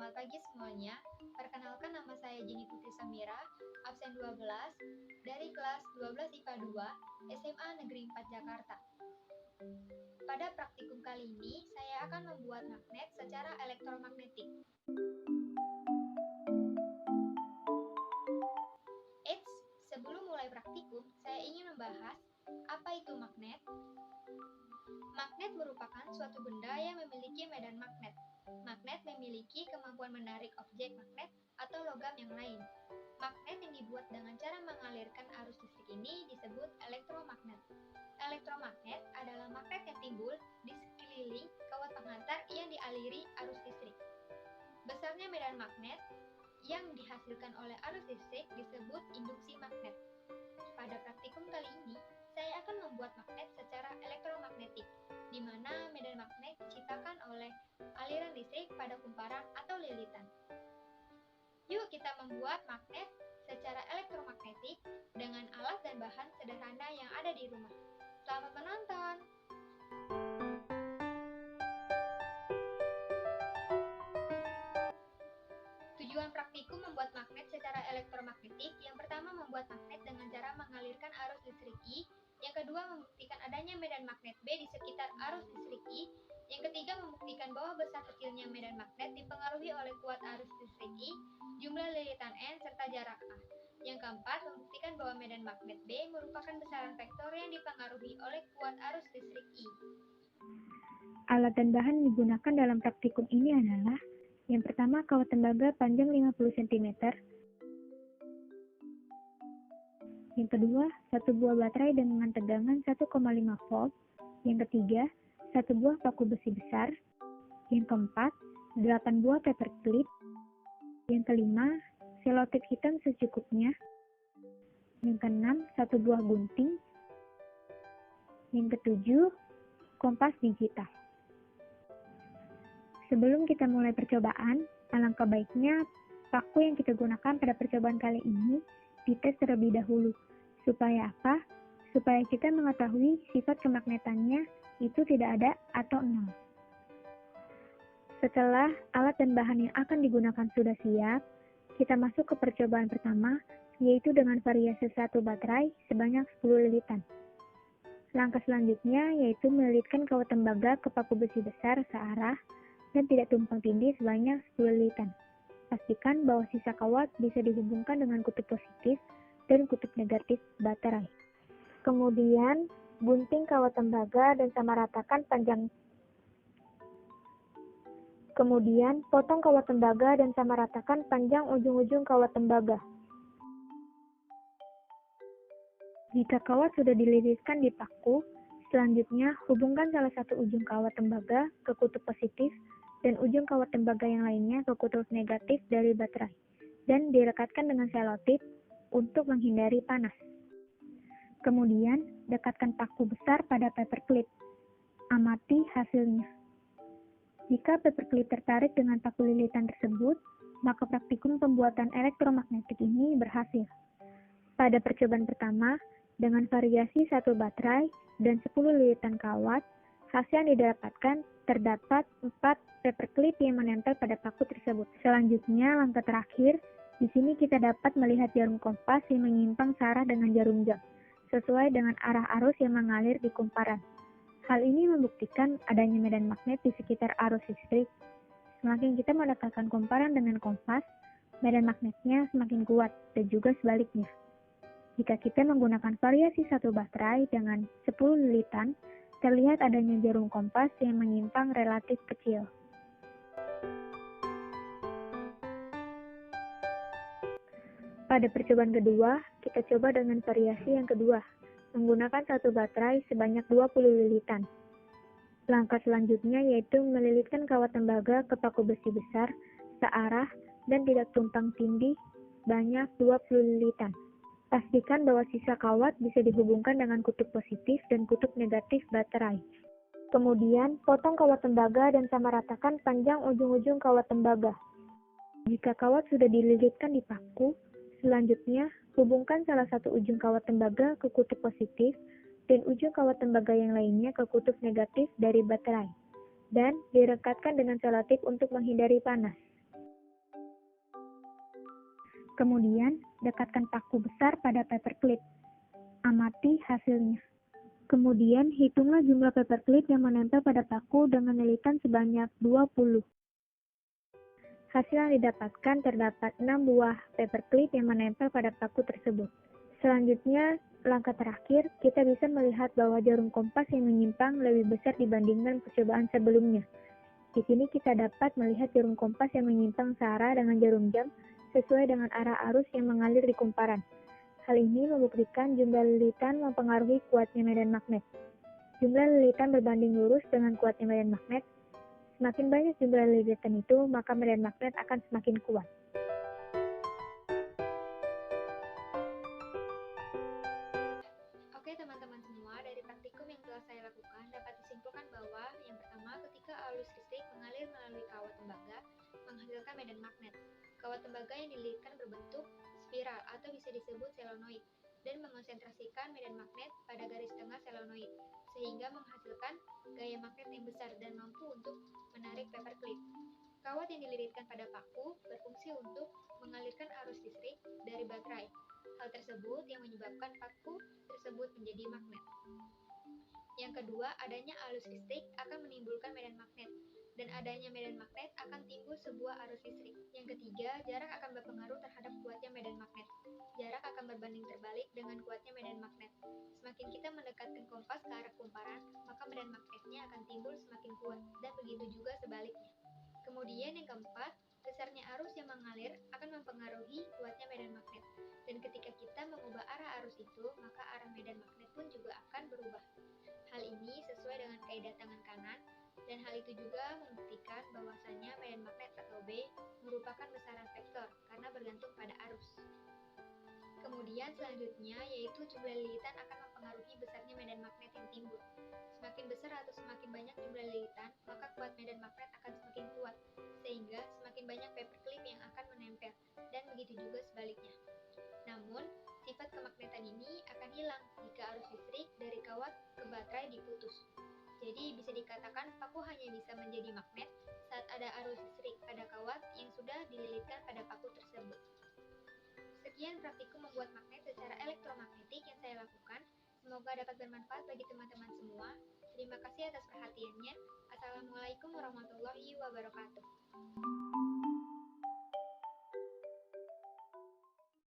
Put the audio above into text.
Selamat pagi semuanya. Perkenalkan, nama saya Jenny Putri Samira, absen 12 dari kelas 12 IPA 2 SMA Negeri 4 Jakarta. Pada praktikum kali ini, saya akan membuat magnet secara elektromagnetik. Eits, sebelum mulai praktikum, saya ingin membahas apa itu magnet. Magnet merupakan suatu benda yang memiliki medan magnet. Magnet memiliki kemampuan menarik objek magnet atau logam yang lain. Magnet yang dibuat dengan cara mengalirkan arus listrik ini disebut elektromagnet. Elektromagnet adalah magnet yang timbul di sekeliling kawat penghantar yang dialiri arus listrik. Besarnya medan magnet yang dihasilkan oleh arus listrik disebut induksi magnet. Pada praktikum kali ini, saya akan membuat magnet secara elektromagnetik, di mana medan magnet diciptakan oleh aliran listrik pada kumparan atau lilitan. Yuk kita membuat magnet secara elektromagnetik dengan alat dan bahan sederhana yang ada di rumah. Selamat menonton! Tujuan praktikum membuat magnet secara elektromagnetik: yang pertama, membuat magnet dengan cara mengalirkan arus listrik I. Yang kedua, membuktikan adanya medan magnet B di sekitar arus listrik I. Yang ketiga, membuktikan bahwa besar kecilnya medan magnet dipengaruhi oleh kuat arus listrik I, jumlah lilitan N, serta jarak A. Yang keempat, membuktikan bahwa medan magnet B merupakan besaran vektor yang dipengaruhi oleh kuat arus listrik I. Alat dan bahan yang digunakan dalam praktikum ini adalah: yang pertama, kawat tembaga panjang 50 cm. Yang kedua, satu buah baterai dengan tegangan 1,5 volt. Yang ketiga, satu buah paku besi besar. Yang keempat, 8 buah paper clip. Yang kelima, selotip hitam secukupnya. Yang keenam, satu buah gunting. Yang ketujuh, kompas digital. Sebelum kita mulai percobaan, alangkah baiknya paku yang kita gunakan pada percobaan kali ini dites terlebih dahulu. Supaya apa? Supaya kita mengetahui sifat kemagnetannya itu tidak ada atau nol. Setelah alat dan bahan yang akan digunakan sudah siap, kita masuk ke percobaan pertama, yaitu dengan variasi satu baterai sebanyak 10 lilitan. Langkah selanjutnya yaitu melilitkan kawat tembaga ke paku besi besar searah dan tidak tumpang tindih sebanyak 10 lilitan. Pastikan bahwa sisa kawat bisa dihubungkan dengan kutub positif dan kutub negatif baterai. Kemudian, gunting kawat tembaga dan samaratakan panjang. Kemudian, potong kawat tembaga dan samaratakan panjang ujung-ujung kawat tembaga. Jika kawat sudah dililitkan di paku, selanjutnya hubungkan salah satu ujung kawat tembaga ke kutub positif dan ujung kawat tembaga yang lainnya ke kutub negatif dari baterai, dan direkatkan dengan selotip untuk menghindari panas. Kemudian, dekatkan paku besar pada paper clip. Amati hasilnya. Jika paper clip tertarik dengan paku lilitan tersebut, maka praktikum pembuatan elektromagnetik ini berhasil. Pada percobaan pertama, dengan variasi satu baterai dan 10 lilitan kawat, hasil yang didapatkan terdapat 4 paper clip yang menempel pada paku tersebut. Selanjutnya, langkah terakhir, di sini kita dapat melihat jarum kompas yang menyimpang searah dengan jarum jam, sesuai dengan arah arus yang mengalir di kumparan. Hal ini membuktikan adanya medan magnet di sekitar arus listrik. Semakin kita mendekatkan kumparan dengan kompas, medan magnetnya semakin kuat, dan juga sebaliknya. Jika kita menggunakan variasi satu baterai dengan 10 lilitan, terlihat adanya jarum kompas yang menyimpang relatif kecil. Pada percobaan kedua, kita coba dengan variasi yang kedua, menggunakan satu baterai sebanyak 20 lilitan. Langkah selanjutnya yaitu melilitkan kawat tembaga ke paku besi besar, searah, dan tidak tumpang tindih banyak 20 lilitan. Pastikan bahwa sisa kawat bisa dihubungkan dengan kutub positif dan kutub negatif baterai. Kemudian, potong kawat tembaga dan samaratakan panjang ujung-ujung kawat tembaga. Jika kawat sudah dililitkan di paku, selanjutnya hubungkan salah satu ujung kawat tembaga ke kutub positif dan ujung kawat tembaga yang lainnya ke kutub negatif dari baterai, dan direkatkan dengan selotip untuk menghindari panas. Kemudian, dekatkan paku besar pada paperclip. Amati hasilnya. Kemudian, hitunglah jumlah paperclip yang menempel pada paku dengan lilitan sebanyak 20. Hasil yang didapatkan terdapat 6 buah paperclip yang menempel pada paku tersebut. Selanjutnya, langkah terakhir, kita bisa melihat bahwa jarum kompas yang menyimpang lebih besar dibandingkan percobaan sebelumnya. Di sini kita dapat melihat jarum kompas yang menyimpang searah dengan jarum jam sesuai dengan arah arus yang mengalir di kumparan. Hal ini membuktikan jumlah lilitan mempengaruhi kuatnya medan magnet. Jumlah lilitan berbanding lurus dengan kuatnya medan magnet. Semakin banyak jumlah lilitan itu, maka medan magnet akan semakin kuat. Oke teman-teman semua, dari praktikum yang telah saya lakukan dapat disimpulkan bahwa yang pertama, ketika arus listrik mengalir melalui kawat tembaga menghasilkan medan magnet. Kawat tembaga yang dililitkan berbentuk spiral atau bisa disebut solenoid dan mengonsentrasikan medan magnet pada garis tengah solenoid sehingga menghasilkan gaya magnet yang besar dan mampu untuk menarik paperclip. Kawat yang dililitkan pada paku berfungsi untuk mengalirkan arus listrik dari baterai. Hal tersebut yang menyebabkan paku tersebut menjadi magnet. Yang kedua, adanya arus listrik akan menimbulkan medan magnet, dan adanya medan magnet akan timbul sebuah arus listrik. Yang ketiga, jarak akan berpengaruh terhadap kuatnya medan magnet. Jarak akan berbanding terbalik dengan kuatnya medan magnet. Semakin kita mendekatkan kompas ke arah kumparan, maka medan magnetnya akan timbul semakin kuat, dan begitu juga sebaliknya. Kemudian yang keempat, besarnya arus yang mengalir akan mempengaruhi kuatnya medan magnet. Dan ketika kita mengubah arah arus itu, maka arah medan magnet pun juga akan berubah. Hal ini sesuai dengan kaidah tangan kanan, dan hal itu juga membuktikan bahwasanya medan magnet atau B merupakan besaran vektor karena bergantung pada arus. Kemudian selanjutnya yaitu jumlah lilitan akan mempengaruhi besarnya medan magnet yang timbul. Semakin besar atau semakin banyak jumlah lilitan, maka kuat medan magnet akan semakin kuat, sehingga semakin banyak paperclip yang akan menempel, dan begitu juga sebaliknya. Namun, sifat kemagnetan ini akan hilang jika arus listrik dari kawat ke baterai diputus. Jadi bisa dikatakan paku hanya bisa menjadi magnet saat ada arus listrik pada kawat yang sudah dililitkan pada paku tersebut. Sekian praktikum membuat magnet secara elektromagnetik yang saya lakukan. Semoga dapat bermanfaat bagi teman-teman semua. Terima kasih atas perhatiannya. Assalamualaikum warahmatullahi wabarakatuh.